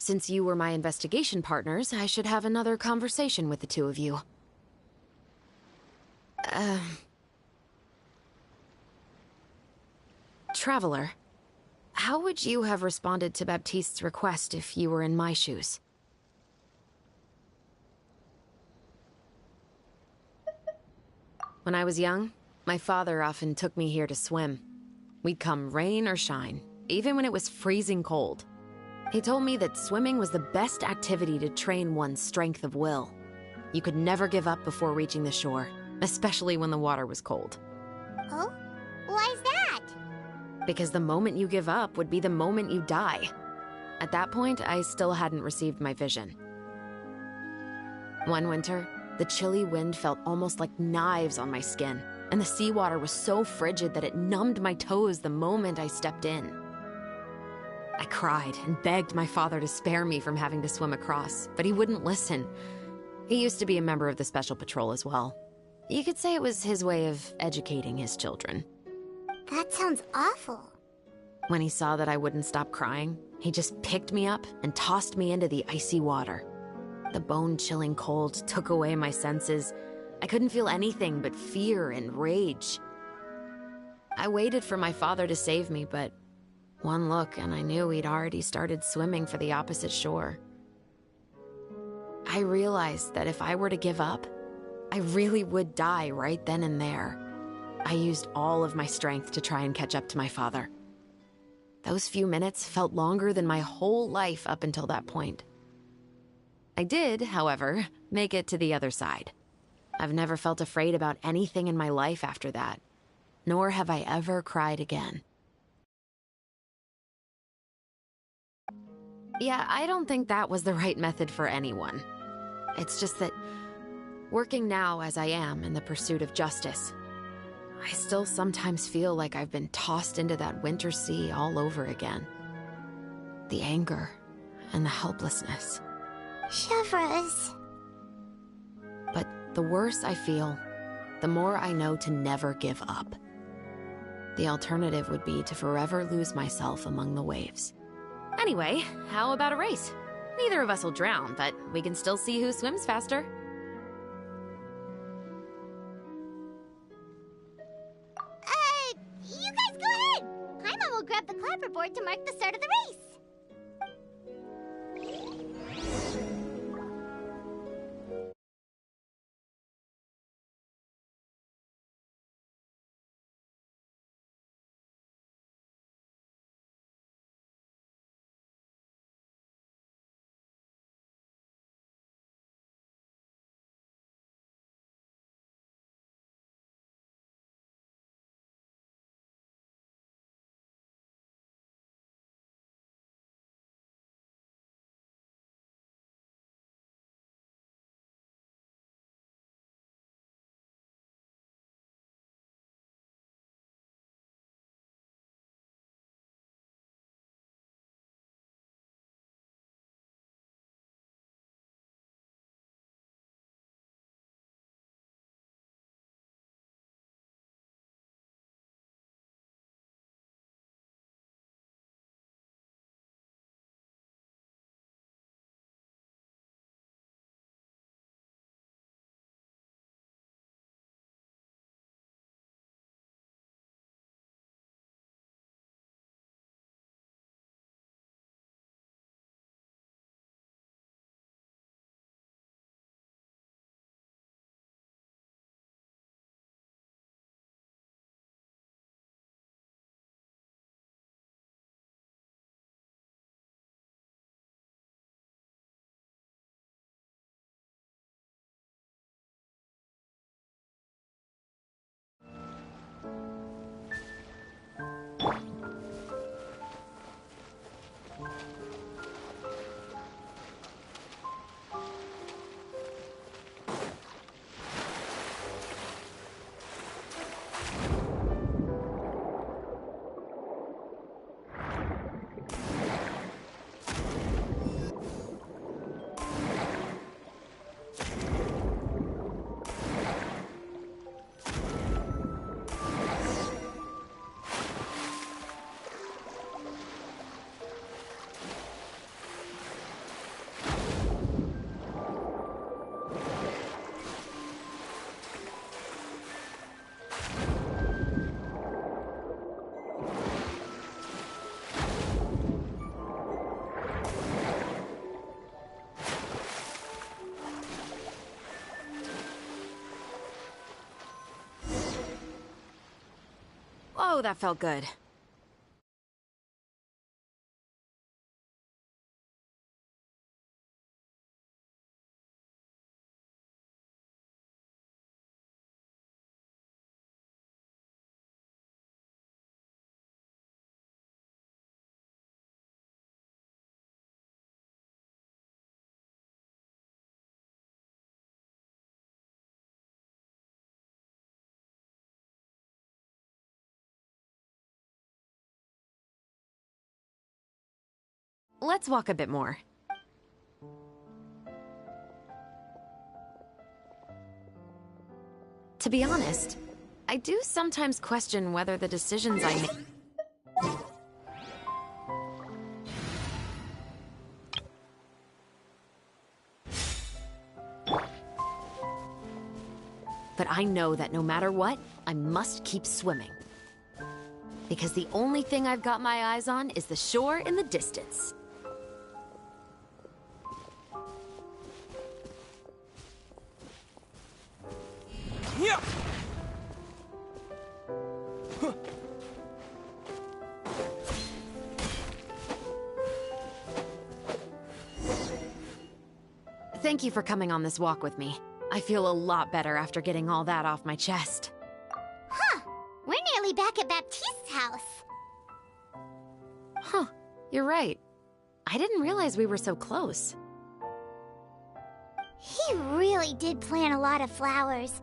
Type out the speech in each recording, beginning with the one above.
Since you were my investigation partners, I should have another conversation with the two of you. Traveler, how would you have responded to Baptiste's request if you were in my shoes? When I was young, my father often took me here to swim. We'd come rain or shine, even when it was freezing cold. He told me that swimming was the best activity to train one's strength of will. You could never give up before reaching the shore, especially when the water was cold. Oh? Why's that? Because the moment you give up would be the moment you die. At that point, I still hadn't received my vision. One winter, the chilly wind felt almost like knives on my skin, and the seawater was so frigid that it numbed my toes the moment I stepped in. I cried and begged my father to spare me from having to swim across, but he wouldn't listen. He used to be a member of the Special Patrol as well. You could say it was his way of educating his children. That sounds awful. When he saw that I wouldn't stop crying, he just picked me up and tossed me into the icy water. The bone-chilling cold took away my senses. I couldn't feel anything but fear and rage. I waited for my father to save me, but one look and I knew he'd already started swimming for the opposite shore. I realized that if I were to give up, I really would die right then and there. I used all of my strength to try and catch up to my father. Those few minutes felt longer than my whole life up until that point. I did, however, make it to the other side. I've never felt afraid about anything in my life after that, nor have I ever cried again. Yeah, I don't think that was the right method for anyone. It's just that, working now as I am in the pursuit of justice, I still sometimes feel like I've been tossed into that winter sea all over again. The anger and the helplessness. Chevres. But the worse I feel, the more I know to never give up. The alternative would be to forever lose myself among the waves. Anyway, how about a race? Neither of us will drown, but we can still see who swims faster. You guys go ahead! Paimon will grab the clapperboard to mark the start of the race. Oh, that felt good. Let's walk a bit more. To be honest, I do sometimes question whether the decisions I make... But I know that no matter what, I must keep swimming. Because the only thing I've got my eyes on is the shore in the distance. Yeah. Thank you for coming on this walk with me. I feel a lot better after getting all that off my chest. Huh. We're nearly back at Baptiste's house. Huh. You're right. I didn't realize we were so close. He really did plant a lot of flowers.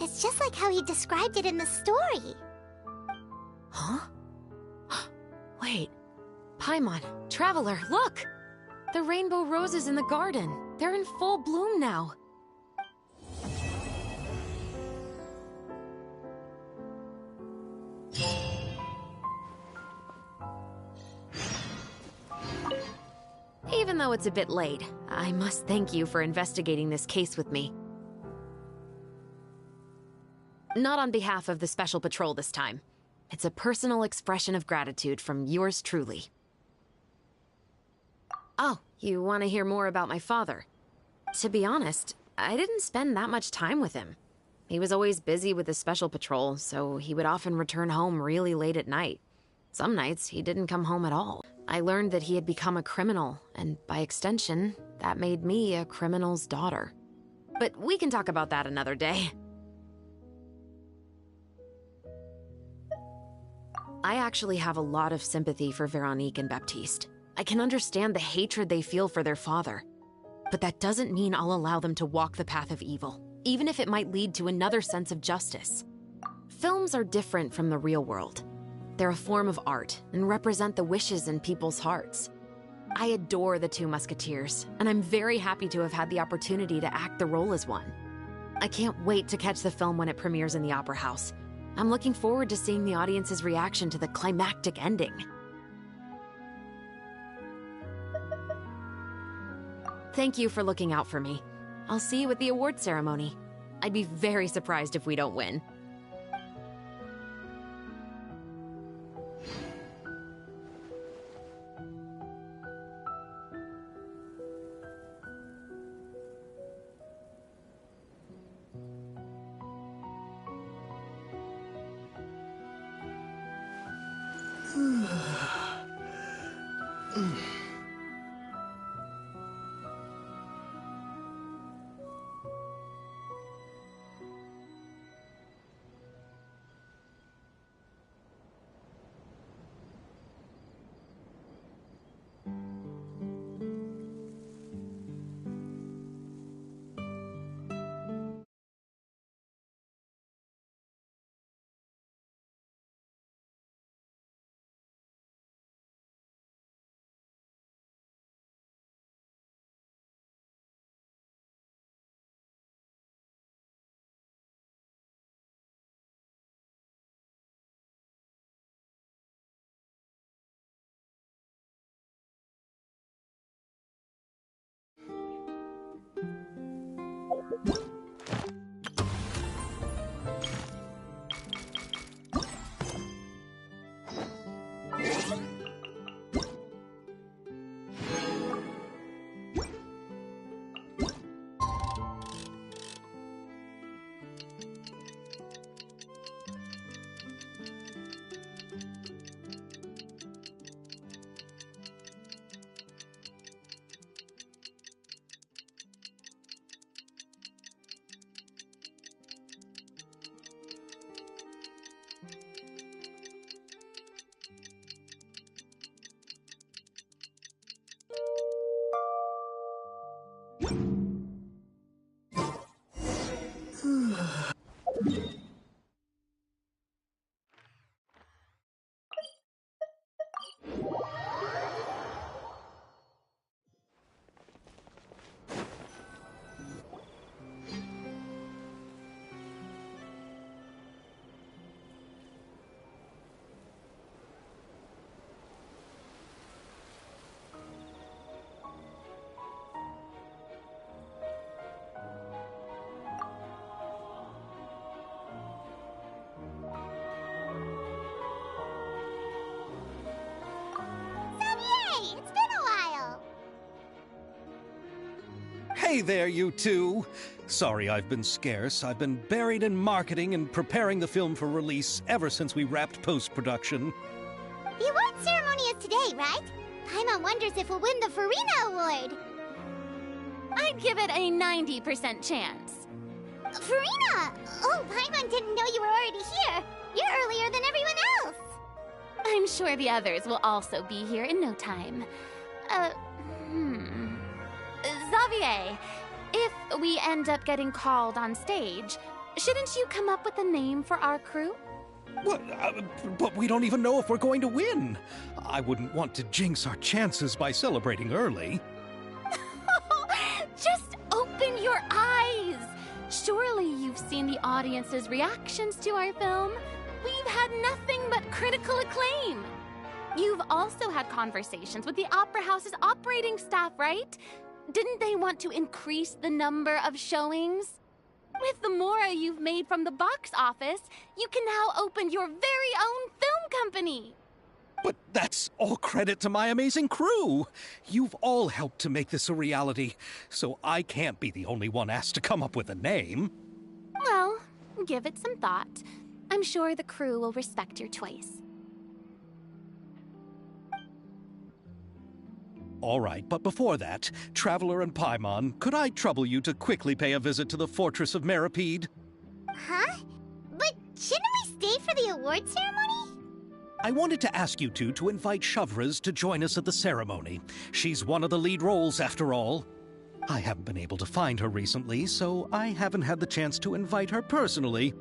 It's just like how he described it in the story. Huh? Wait. Paimon, Traveler, look! The rainbow roses in the garden. They're in full bloom now. Even though it's a bit late, I must thank you for investigating this case with me. Not on behalf of the Special Patrol this time. It's a personal expression of gratitude from yours truly. Oh, you want to hear more about my father? To be honest, I didn't spend that much time with him. He was always busy with the Special Patrol, so he would often return home really late at night. Some nights, he didn't come home at all. I learned that he had become a criminal, and by extension, that made me a criminal's daughter. But we can talk about that another day. I actually have a lot of sympathy for Veronique and Baptiste. I can understand the hatred they feel for their father. But that doesn't mean I'll allow them to walk the path of evil, even if it might lead to another sense of justice. Films are different from the real world. They're a form of art and represent the wishes in people's hearts. I adore the Two Musketeers, and I'm very happy to have had the opportunity to act the role as one. I can't wait to catch the film when it premieres in the Opera House. I'm looking forward to seeing the audience's reaction to the climactic ending. Thank you for looking out for me. I'll see you at the award ceremony. I'd be very surprised if we don't win. Yay! It's been a while! Hey there, you two! Sorry I've been scarce. I've been buried in marketing and preparing the film for release ever since we wrapped post-production. The award ceremony is today, right? Paimon wonders if we'll win the Farina Award. I'd give it a 90% chance. Farina! Oh, Paimon didn't know you were already here. You're earlier than everyone else. I'm sure the others will also be here in no time. Xavier, if we end up getting called on stage, shouldn't you come up with a name for our crew? What? But we don't even know if we're going to win. I wouldn't want to jinx our chances by celebrating early. Just open your eyes! Surely you've seen the audience's reactions to our film. We've had nothing but critical acclaim. You've also had conversations with the Opera House's operating staff, right? Didn't they want to increase the number of showings? With the more you've made from the box office, you can now open your very own film company. But that's all credit to my amazing crew. You've all helped to make this a reality, so I can't be the only one asked to come up with a name. Well, give it some thought. I'm sure the crew will respect your choice. All right, but before that, Traveler and Paimon, could I trouble you to quickly pay a visit to the Fortress of Meripede? Huh? But shouldn't we stay for the award ceremony? I wanted to ask you two to invite Shavraz to join us at the ceremony. She's one of the lead roles, after all. I haven't been able to find her recently, so I haven't had the chance to invite her personally.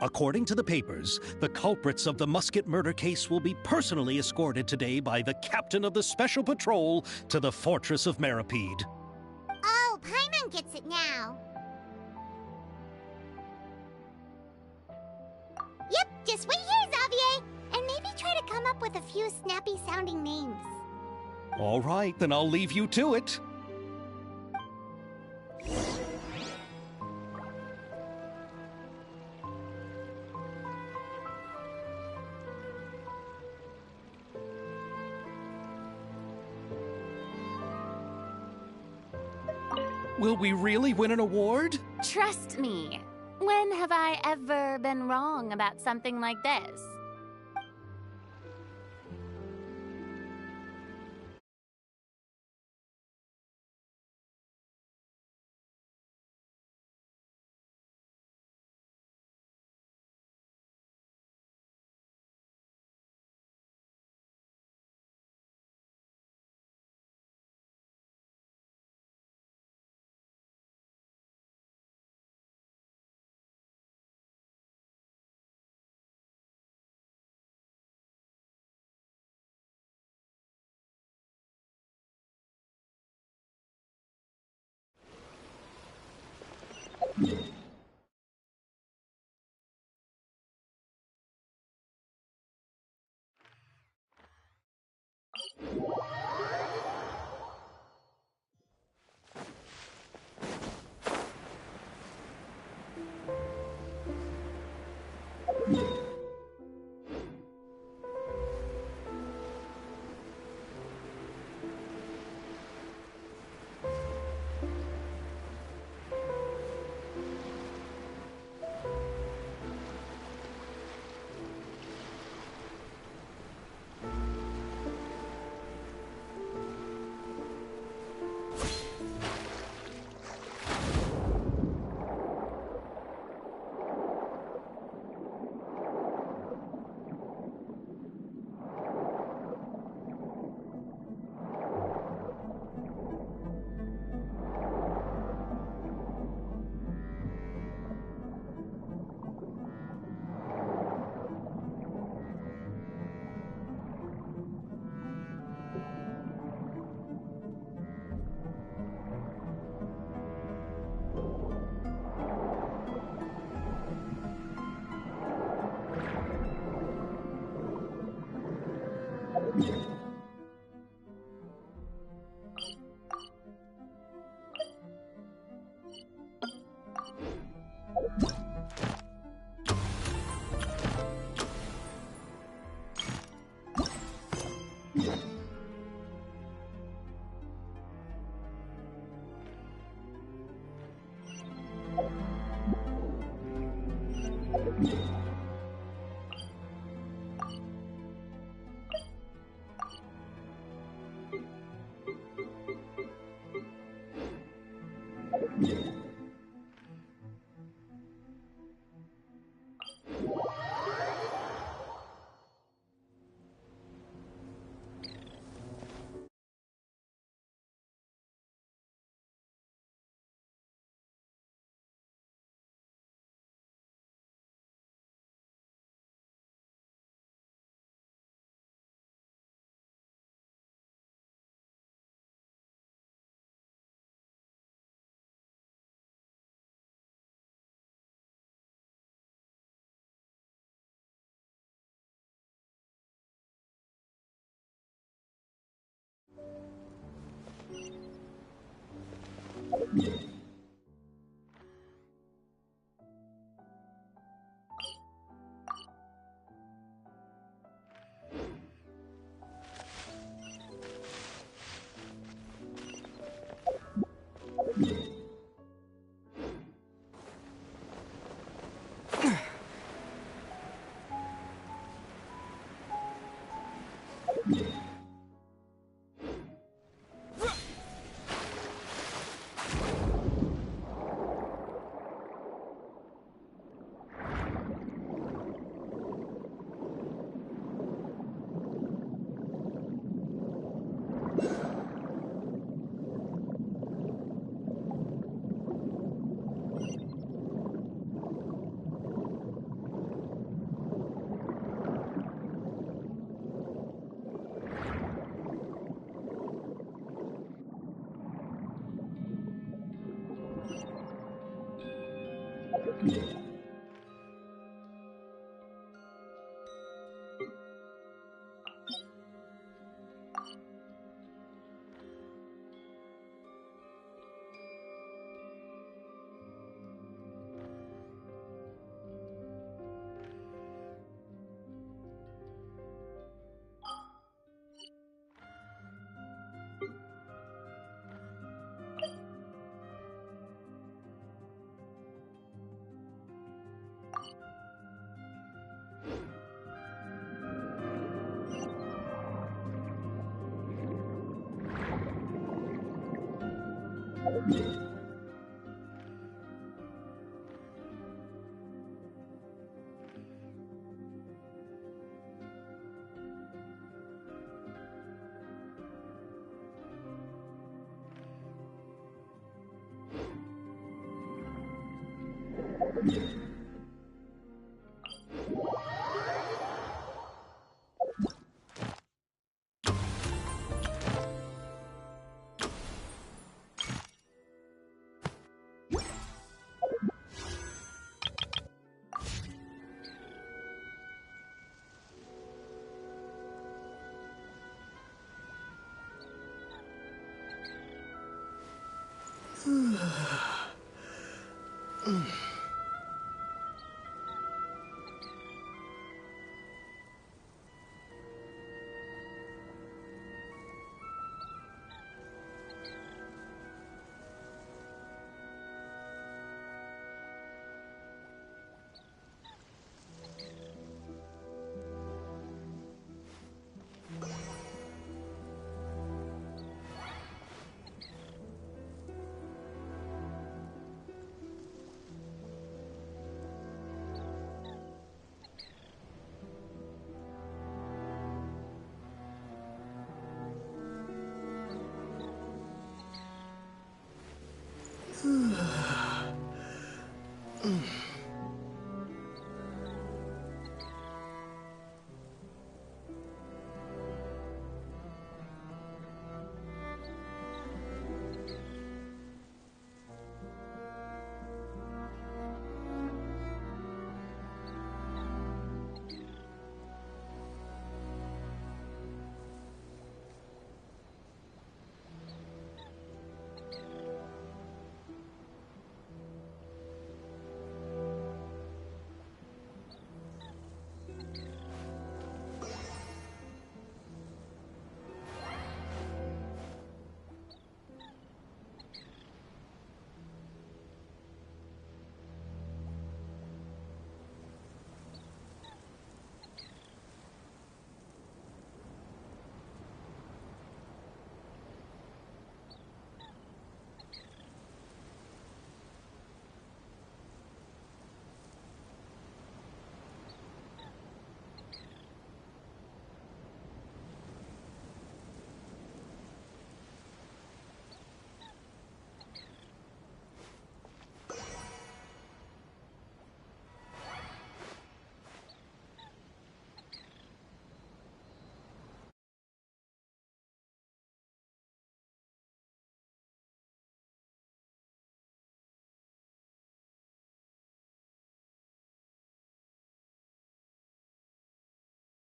According to the papers, the culprits of the Musket murder case will be personally escorted today by the captain of the Special Patrol to the Fortress of Meripede. Oh, Paimon gets it now. Yep, just wait here, Xavier, and maybe try to come up with a few snappy-sounding names. All right, then I'll leave you to it. Will we really win an award? Trust me. When have I ever been wrong about something like this?